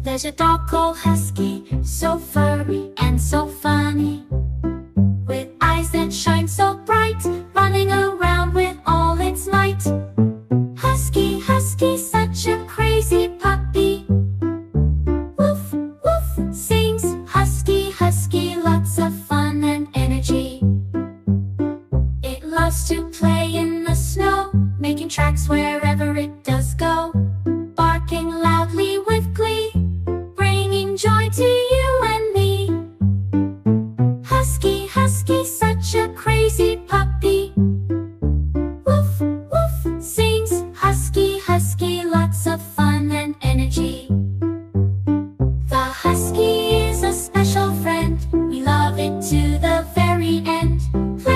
There's a dog called Husky, so furry and so funny, with eyes that shine so bright, running around with all its might. Husky, Husky, such a crazy puppy. Woof, woof, sings Husky, Husky, lots of fun and energy. It loves to play in the snow, making tracks wherever it does go.